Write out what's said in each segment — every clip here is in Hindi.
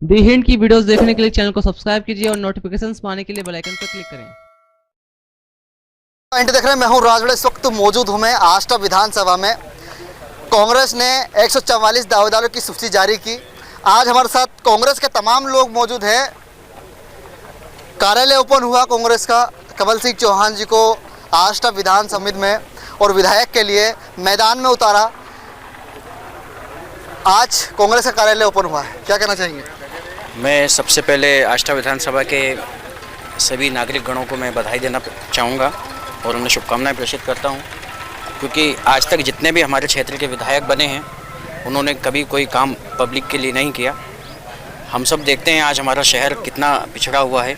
दी हिंद की वीडियोस देखने के लिए चैनल को सब्सक्राइब कीजिए और नोटिफिकेशंस पाने के लिए बेल आइकन पर क्लिक करें। देख रहे हैं, मैं हूं राजगढ़। इस वक्त मौजूद हूं मैं आष्टा विधानसभा में। कांग्रेस ने 144 दावेदारों की सूची जारी की। आज हमारे साथ कांग्रेस के तमाम लोग मौजूद हैं। कार्यालय ओपन हुआ कांग्रेस का। कमल सिंह चौहान जी को आष्टा विधान समिति में और विधायक के लिए मैदान में उतारा। आज कांग्रेस का कार्यालय ओपन हुआ है, क्या कहना चाहेंगे? मैं सबसे पहले आष्टा विधानसभा के सभी नागरिक गणों को मैं बधाई देना चाहूँगा और उन्हें शुभकामनाएं प्रेषित करता हूँ, क्योंकि आज तक जितने भी हमारे क्षेत्र के विधायक बने हैं उन्होंने कभी कोई काम पब्लिक के लिए नहीं किया। हम सब देखते हैं आज हमारा शहर कितना पिछड़ा हुआ है,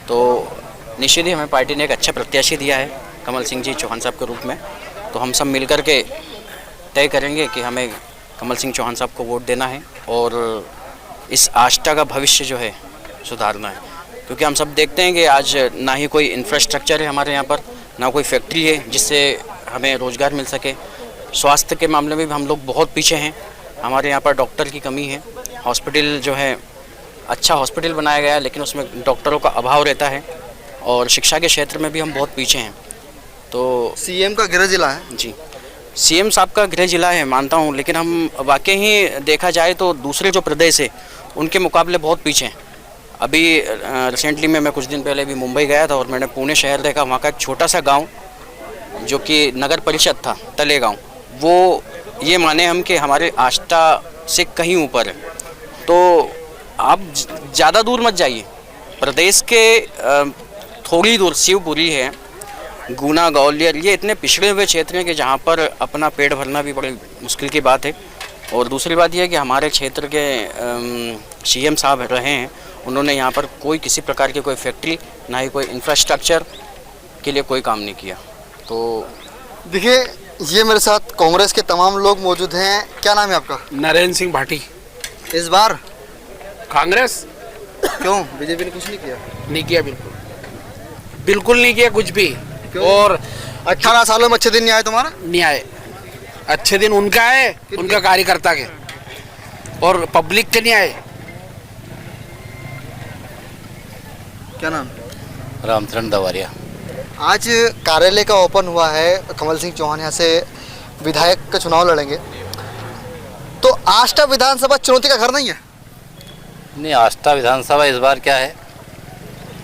तो निश्चित ही हमें पार्टी ने एक अच्छा प्रत्याशी दिया है कमल सिंह जी चौहान साहब के रूप में। तो हम सब मिलकर के तय करेंगे कि हमें कमल सिंह चौहान साहब को वोट देना है और इस आष्टा का भविष्य जो है सुधारना है, क्योंकि हम सब देखते हैं कि आज ना ही कोई इंफ्रास्ट्रक्चर है हमारे यहाँ पर, ना कोई फैक्ट्री है जिससे हमें रोज़गार मिल सके। स्वास्थ्य के मामले में भी हम लोग बहुत पीछे हैं। हमारे यहाँ पर डॉक्टर की कमी है। हॉस्पिटल जो है अच्छा हॉस्पिटल बनाया गया है लेकिन उसमें डॉक्टरों का अभाव रहता है, और शिक्षा के क्षेत्र में भी हम बहुत पीछे हैं। तो सीएम का गृह जिला है जी, सीएम साहब का गृह जिला है मानता हूँ, लेकिन हम वाकई ही देखा जाए तो दूसरे जो प्रदेश है उनके मुकाबले बहुत पीछे हैं। अभी रिसेंटली मैं कुछ दिन पहले भी मुंबई गया था और मैंने पुणे शहर देखा। वहाँ का एक छोटा सा गांव जो कि नगर परिषद था, तलेगांव, वो ये माने हम कि हमारे आष्टा से कहीं ऊपर है। तो आप ज़्यादा दूर मत जाइए, प्रदेश के थोड़ी दूर शिवपुरी है, गुना, ग्वालियर, ये इतने पिछड़े हुए क्षेत्र हैं कि जहाँ पर अपना पेट भरना भी बड़ी मुश्किल की बात है। और दूसरी बात यह है कि हमारे क्षेत्र के सीएम साहब रहे हैं, उन्होंने यहाँ पर कोई किसी प्रकार की कोई फैक्ट्री, ना ही कोई इंफ्रास्ट्रक्चर के लिए कोई काम नहीं किया। तो देखिए, ये मेरे साथ कांग्रेस के तमाम लोग मौजूद हैं। क्या नाम है आपका? नरेंद्र सिंह भाटी। इस बार कांग्रेस क्यों? बीजेपी ने कुछ नहीं किया? नहीं किया, बिल्कुल नहीं किया कुछ भी। क्यों? और 18 सालों में अच्छे दिन नहीं आए तुम्हारा? नहीं आए। अच्छे दिन उनका है, उनका कार्यकर्ता के, और पब्लिक के नहीं आए। क्या नाम? रामचरण दवारिया। आज कार्यालय का ओपन हुआ है। कमल सिंह चौहान यहाँ से विधायक का चुनाव लड़ेंगे, तो आष्टा विधानसभा चुनौती का घर नहीं है? नहीं, आष्टा विधानसभा इस बार क्या है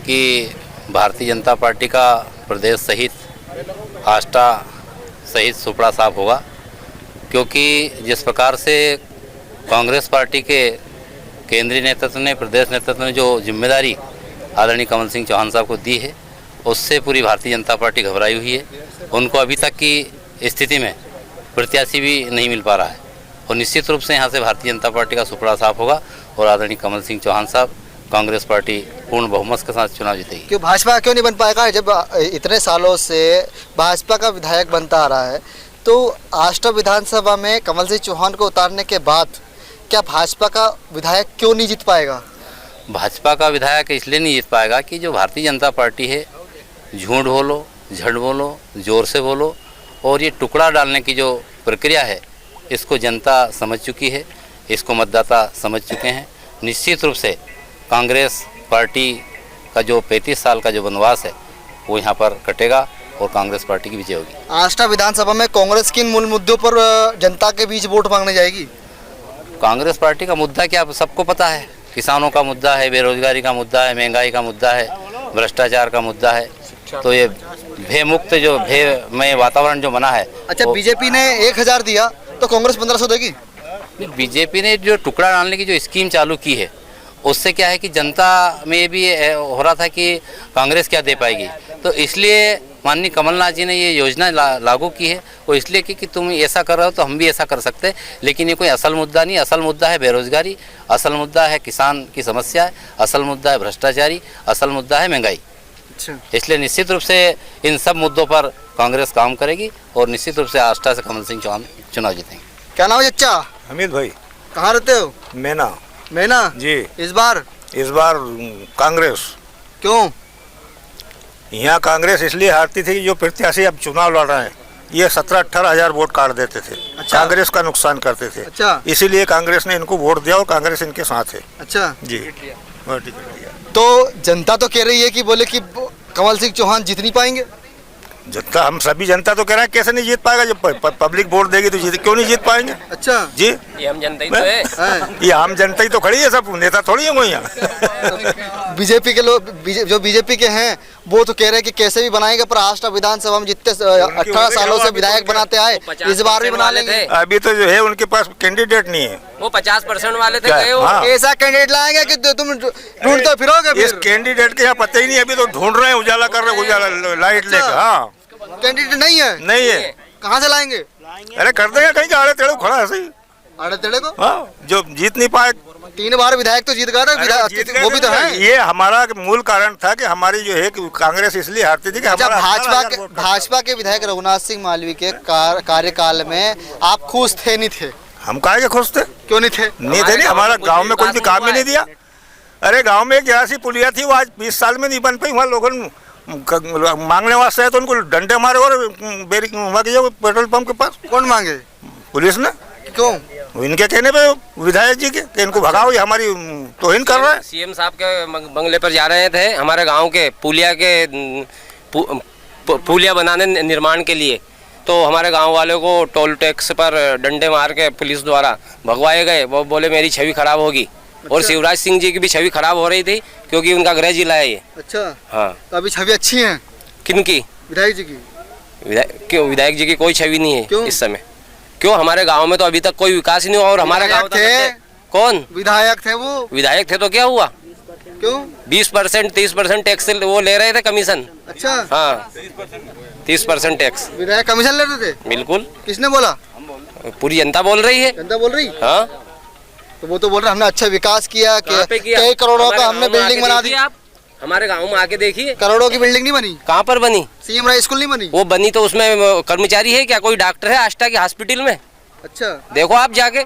कि भारतीय जनता पार्टी का प्रदेश सहित आष्टा सहित सुपड़ा साफ होगा, क्योंकि जिस प्रकार से कांग्रेस पार्टी के केंद्रीय नेतृत्व ने, प्रदेश नेतृत्व ने जो जिम्मेदारी आदरणीय कमल सिंह चौहान साहब को दी है, उससे पूरी भारतीय जनता पार्टी घबराई हुई है। उनको अभी तक की स्थिति में प्रत्याशी भी नहीं मिल पा रहा है, और निश्चित रूप से यहाँ से भारतीय जनता पार्टी का सुपड़ा साफ होगा और आदरणीय कमल सिंह चौहान साहब कांग्रेस पार्टी पूर्ण बहुमत के साथ चुनाव जीतेगी। क्यों भाजपा क्यों नहीं बन पाएगा? जब इतने सालों से भाजपा का विधायक बनता आ रहा है, तो आष्टा विधानसभा में कमल सिंह चौहान को उतारने के बाद क्या भाजपा का विधायक क्यों नहीं जीत पाएगा? भाजपा का विधायक इसलिए नहीं जीत पाएगा कि जो भारतीय जनता पार्टी है, झूठ बोलो, झड़ बोलो, ज़ोर से बोलो, और ये टुकड़ा डालने की जो प्रक्रिया है, इसको जनता समझ चुकी है, इसको मतदाता समझ चुके हैं। निश्चित रूप से कांग्रेस पार्टी का जो 35 साल का जो वनवास है वो यहाँ पर कटेगा और कांग्रेस पार्टी की विजय होगी। आष्टा विधानसभा में कांग्रेस किन मूल मुद्दों पर जनता के बीच वोट मांगने जाएगी? कांग्रेस पार्टी का मुद्दा क्या सबको पता है। किसानों का मुद्दा है, बेरोजगारी का मुद्दा है, महंगाई का मुद्दा है, भ्रष्टाचार का मुद्दा है। तो ये भय मुक्त जो भयमय वातावरण जो बना है। अच्छा, बीजेपी ने 1000 दिया तो कांग्रेस 1500 देगी? बीजेपी ने जो टुकड़ा डालने की जो स्कीम चालू की है, उससे क्या है कि जनता में भी हो रहा था कि कांग्रेस क्या दे पाएगी, तो इसलिए माननीय कमलनाथ जी ने ये योजना लागू की है। वो इसलिए कि तुम ऐसा कर रहे हो तो हम भी ऐसा कर सकते हैं, लेकिन ये कोई असल मुद्दा नहीं। असल मुद्दा है बेरोजगारी, असल मुद्दा है किसान की समस्या है, असल मुद्दा है भ्रष्टाचारी, असल मुद्दा है महंगाई। अच्छा, इसलिए निश्चित रूप से इन सब मुद्दों पर कांग्रेस काम करेगी और निश्चित रूप से आष्टा से कमल सिंह चौहान चुनाव जीतेंगे। क्या नाम है चचा? अमित भाई। कहाँ रहते हो? मैना जी। इस बार कांग्रेस। क्यों? यहाँ कांग्रेस इसलिए हारती थी कि जो प्रत्याशी अब चुनाव लड़ रहे हैं ये 17-18 हजार वोट काट देते थे। अच्छा। कांग्रेस का नुकसान करते थे। अच्छा। इसीलिए कांग्रेस ने इनको वोट दिया और कांग्रेस इनके साथ है। अच्छा, जी, वोट टिकट दिया। तो जनता तो कह रही है कि बोले कि कमल सिंह चौहान जीत नहीं पाएंगे। जनता, हम सभी जनता तो कह रहे हैं कैसे नहीं जीत पाएगा, जब पब्लिक वोट देगी तो क्यों नहीं जीत पाएंगे। अच्छा जी, ये हम जनता ही तो है। ये आम जनता ही तो खड़ी है, सब नेता थोड़ी है कोई यहाँ। बीजेपी के लोग, जो बीजेपी के हैं वो तो कह रहे हैं कि कैसे भी बनाएंगे, पर आष्टा विधानसभा में जितने 18 सालों से विधायक बनाते आए इस बार भी बना लेंगे। अभी तो जो है उनके पास कैंडिडेट नहीं है। वो 50% वाले थे, क्या? गए वो। हाँ। ऐसा कैंडिडेट लाएंगे कि तुम ढूंढते फिरोगे इस फिर। कैंडिडेट के यहाँ पता ही नहीं, अभी तो ढूंढ रहे हैं, उजाला कर रहे हैं, उजाला लाइट लेकर। हाँ, कैंडिडेट नहीं है, नहीं है। कहाँ से लाएंगे? अरे कर देंगे कहीं आड़े टेढ़े खड़ा है सही। आड़े तेड़े को हाँ, जो जीत नहीं पाए। 3 बार विधायक तो जीत गया था, वो भी तो है। ये हमारा मूल कारण था कि हमारी जो है कि कांग्रेस इसलिए हारती थी कि अच्छा, हमारा भाजपा के विधायक रघुनाथ सिंह मालवीय के कार्यकाल में आप खुश थे नहीं थे? हम काहे के खुश थे? क्यों नहीं थे? नहीं थे, नहीं। हमारा गांव में कोई भी काम ही नहीं दिया। अरे गांव में एक जरा सी पुलिया थी, वो आज 20 साल में नहीं बन पाई। वहाँ लोगों मांगने वास्ते है तो उनको डंडे मारे और वहाँ के पेट्रोल पंप के पास। कौन मांगे? पुलिस ने। क्यों? इनके कहने पे विधायक जी के कि इनको भगाओ, ये हमारी तौहीन कर रहा है। सीएम साहब के बंगले पर जा रहे थे हमारे गांव के पुलिया के पुलिया बनाने निर्माण के लिए, तो हमारे गांव वालों को टोल टैक्स पर डंडे मार के पुलिस द्वारा भगवाए गए। वो बोले मेरी छवि खराब होगी। अच्छा। और शिवराज सिंह जी की भी छवि खराब हो रही थी क्योंकि उनका गृह जिला है ये। अच्छा, हाँ। तो अभी छवि अच्छी है किनकी? विधायक जी की। क्यों? विधायक जी की कोई छवि नहीं है। क्यों? इस समय क्यों? हमारे गांव में तो अभी तक कोई विकास ही नहीं हुआ। और हमारे गांव थे, कौन विधायक थे वो? विधायक थे तो क्या हुआ? क्यों? 20% 30% टैक्स वो ले रहे थे कमीशन। अच्छा, हाँ, 30% टैक्स विधायक कमीशन लेते थे? बिल्कुल। किसने बोला? पूरी जनता बोल रही है। जनता बोल रही? हाँ, तो वो तो बोल रहे हमने अच्छा विकास किया, कहाँ पे किया? कई करोड़ों का हमारे हमने गाँव में बिल्डिंग आके बना दी। देखिए आप, हमारे गांव में आके देखिए, करोड़ों की बिल्डिंग नहीं बनी। कहाँ पर बनी? सीएम राय स्कूल नहीं बनी। वो बनी तो उसमें कर्मचारी है क्या? कोई डॉक्टर है आष्टा के हॉस्पिटल में? अच्छा, देखो आप जाके,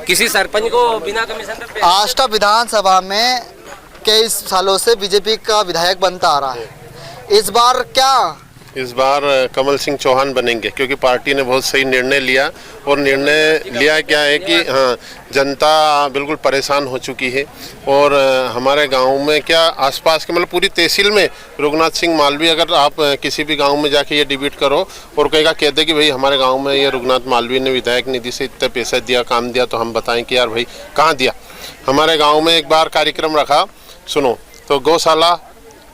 किसी सरपंच को बिना कमीशन पे। आष्टा विधानसभा में कई सालों से बीजेपी का विधायक बनता आ रहा है, इस बार क्या? इस बार कमल सिंह चौहान बनेंगे क्योंकि पार्टी ने बहुत सही निर्णय लिया। और निर्णय लिया क्या है कि हाँ, जनता बिल्कुल परेशान हो चुकी है। और हमारे गांव में क्या आसपास के मतलब पूरी तहसील में रघुनाथ सिंह मालवीय, अगर आप किसी भी गांव में जाके ये डिबेट करो और कहेगा कह दे कि भाई हमारे गांव में ये रघुनाथ मालवीय ने विधायक निधि से इतना पैसा दिया, काम दिया, तो हम बताएं कि यार भाई कहाँ दिया। हमारे गाँव में एक बार कार्यक्रम रखा, सुनो, तो गौशाला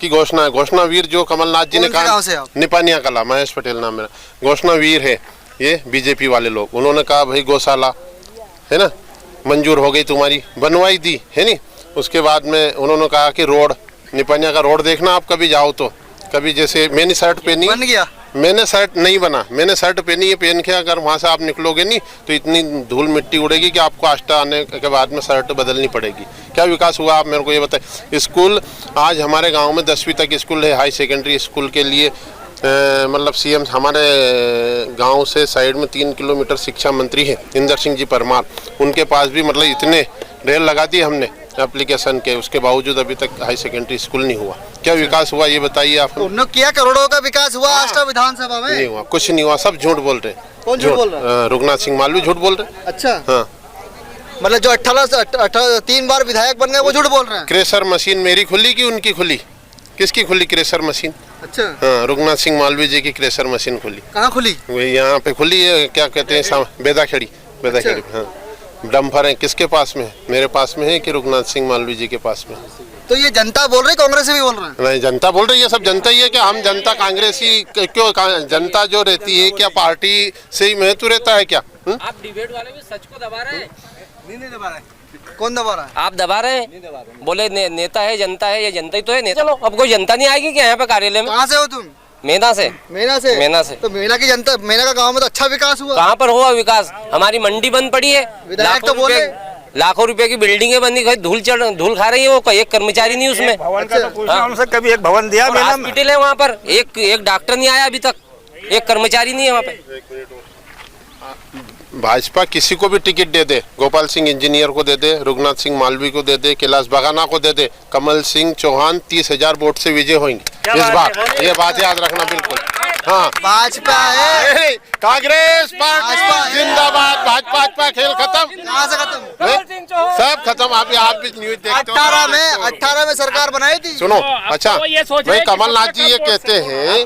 की घोषणा वीर जो कमलनाथ जी ने कहा, निपानिया कला, महेश पटेल नाम मेरा, घोषणा वीर है ये बीजेपी वाले लोग। उन्होंने कहा भाई गौशाला है ना मंजूर हो गई तुम्हारी, बनवाई दी है नी। उसके बाद में उन्होंने कहा कि रोड, निपानिया का रोड देखना आप कभी जाओ तो, कभी जैसे मैंने शर्ट पहनी, बन गया। मैंने शर्ट नहीं बना, मैंने शर्ट पहनी है, पहन के अगर वहाँ से आप निकलोगे नहीं तो इतनी धूल मिट्टी उड़ेगी कि आपको आष्टा आने के बाद में शर्ट बदलनी पड़ेगी। क्या विकास हुआ आप मेरे को ये बताएं। स्कूल आज हमारे गांव में 10वीं तक स्कूल है, हाई सेकेंडरी स्कूल के लिए मतलब सीएम हमारे गांव से साइड में 3 किलोमीटर शिक्षा मंत्री है इंदर सिंह जी परमार, उनके पास भी मतलब इतने ढेर लगा दिए हमने एप्लीकेशन के, उसके बावजूद अभी तक हाई सेकेंडरी स्कूल नहीं हुआ। क्या विकास हुआ ये बताइए आप। उन्होंने किया, करोड़ों का विकास हुआ आष्टा विधानसभा में? नहीं हुआ, कुछ नहीं हुआ, सब झूठ बोल रहे। कौन झूठ बोल रहा है? रघुनाथ सिंह मालवीय झूठ बोल रहे। अच्छा, हाँ, मतलब जो 3 बार विधायक बन गए वो झूठ बोल रहे हैं। क्रेशर मशीन मेरी खुली कि उनकी खुली? किसकी खुली क्रेशर मशीन? अच्छा, हाँ, रघुनाथ सिंह मालवीय जी की क्रेशर मशीन खुली। कहाँ खुली? यहाँ पे खुली है, क्या कहते हैं, बेदाखेड़ी। हाँ, डम्फर है, किसके पास में है? मेरे पास में है कि रघुनाथ सिंह मालवीय जी के पास में? तो ये जनता बोल रही, कांग्रेस भी बोल रहे हैं? नहीं, जनता बोल रही है, सब जनता ही है। क्या हम जनता कांग्रेसी क्यों? जनता जो रहती है क्या पार्टी से ही महत्व रहता है क्या? आप डिबेट वाले भी सच को दबा रहे हैं। नहीं दबा रहे। कौन दबा रहा है? आप दबा रहे हैं। बोले नेता है, जनता है, ये जनता ही तो है नेता। चलो अब कोई जनता नहीं आएगी क्या यहाँ पे कार्यालय में? कहाँ से हो तुम? मेना से। मेना से? मेना से। तो मेना की जनता, मेना का गांव में तो अच्छा विकास हुआ। कहाँ पर हुआ विकास? हमारी मंडी बंद पड़ी है, विधायक तो बोले लाखों रुपए की बिल्डिंगें बनी, धूल खा रही है, वो एक कर्मचारी नहीं उसमें। भवन का तो पूछना उनसे, कभी एक भवन दिया? हॉस्पिटल है वहाँ पर, एक डॉक्टर नहीं आया अभी तक, एक कर्मचारी नहीं है वहाँ पे। भाजपा किसी को भी टिकट दे दे, गोपाल सिंह इंजीनियर को दे दे, रघुनाथ सिंह मालवी को दे दे, कैलाश बगाना को दे दे, कमल सिंह चौहान 30,000 वोट से विजय होंगे इस बार। ये बात याद रखना बिल्कुल। हाँ, भाजपा है, कांग्रेस पार्टी जिंदाबाद, भाजपा खेल खत्म। कहाँ से खत्म? सब खत्म। आप भी न्यूज देखते हो। 18 में सरकार बनाई थी। सुनो, अच्छा भाई, कमलनाथ जी ये कहते हैं,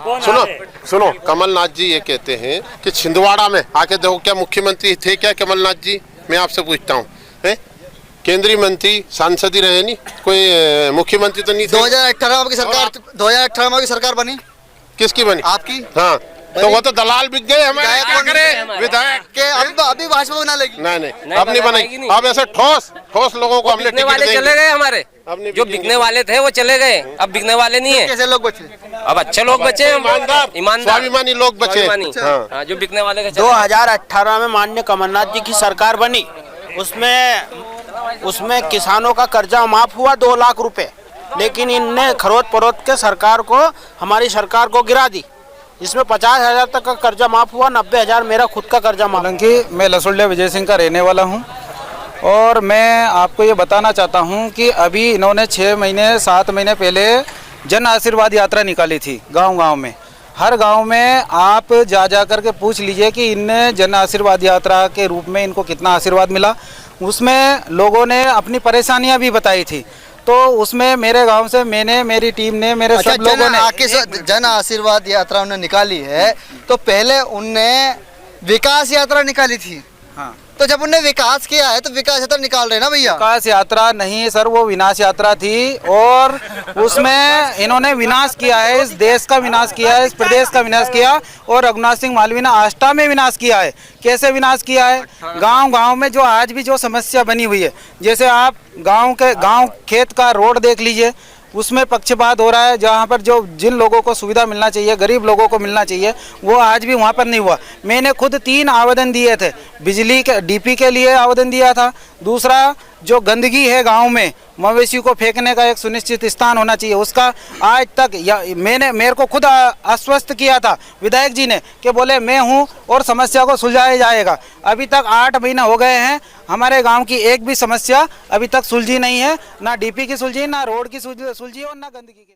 सुनो कमलनाथ जी ये कहते हैं कि छिंदवाड़ा में आके देखो, क्या मुख्यमंत्री थे क्या कमलनाथ जी? मैं आपसे पूछता हूँ, केंद्रीय मंत्री सांसद ही रहे, नहीं कोई मुख्यमंत्री तो नहीं थे। 2018 की सरकार, 2018 में की सरकार बनी, किसकी बनी? आपकी। हाँ, तो वो तो दलाल बिक गए हमारे। क्या करें विधायक के अभी भाजपा बना लेगी। नहीं, अब नहीं बनेगी। अब ऐसे ठोस लोगों को हमने बिकने वाले चले गए हमारे, जो बिकने वाले थे वो चले गए, अब बिकने वाले नहीं है। कैसे लोग बचे? अब अच्छे लोग बचे, ईमानदार स्वाभिमानी लोग बचे। हाँ, जो बिकने वाले 2018 में माननीय कमलनाथ जी की सरकार बनी, उसमें किसानों का कर्जा माफ हुआ 2 लाख रुपए, लेकिन इनने खरोच परोच के सरकार को, हमारी सरकार को गिरा दी। इसमें 50,000 तक का कर्जा माफ हुआ, 90,000 मेरा खुद का कर्जा माफ। हालांकि मैं लसुड़िया विजय सिंह का रहने वाला हूं और मैं आपको ये बताना चाहता हूं कि अभी इन्होंने 6 महीने 7 महीने पहले जन आशीर्वाद यात्रा निकाली थी गांव-गांव में। हर गांव में आप जा करके पूछ लीजिए कि इनने जन आशीर्वाद यात्रा के रूप में इनको कितना आशीर्वाद मिला। उसमें लोगों ने अपनी परेशानियां भी बताई थी, तो उसमें मेरे गांव से मेरी टीम ने, मेरे सब लोगों ने जन आशीर्वाद यात्रा उन्होंने निकाली है, तो पहले उनने विकास यात्रा निकाली थी। हाँ, तो जब उन्होंने विकास किया है तो विकास यात्रा निकाल रहे ना भैया। विकास यात्रा नहीं सर, वो विनाश यात्रा थी और उसमें इन्होंने विनाश किया है, इस देश का विनाश किया है, इस प्रदेश का विनाश किया। और रघुनाथ सिंह मालवी ने आष्टा में विनाश किया है। कैसे विनाश किया है? गांव में जो आज भी जो समस्या बनी हुई है, जैसे आप गांव खेत का रोड देख लीजिए, उसमें पक्षपात हो रहा है। जहाँ पर जिन लोगों को सुविधा मिलना चाहिए, गरीब लोगों को मिलना चाहिए, वो आज भी वहाँ पर नहीं हुआ। मैंने खुद 3 आवेदन दिए थे। बिजली के डीपी के लिए आवेदन दिया था, दूसरा जो गंदगी है गांव में, मवेशी को फेंकने का एक सुनिश्चित स्थान होना चाहिए, उसका आज तक मेरे को खुद आश्वस्त किया था विधायक जी ने कि बोले मैं हूं और समस्या को सुलझाया जाएगा। अभी तक 8 महीने हो गए हैं, हमारे गांव की एक भी समस्या अभी तक सुलझी नहीं है, ना डीपी की सुलझी, ना रोड की सुलझी और ना गंदगी की।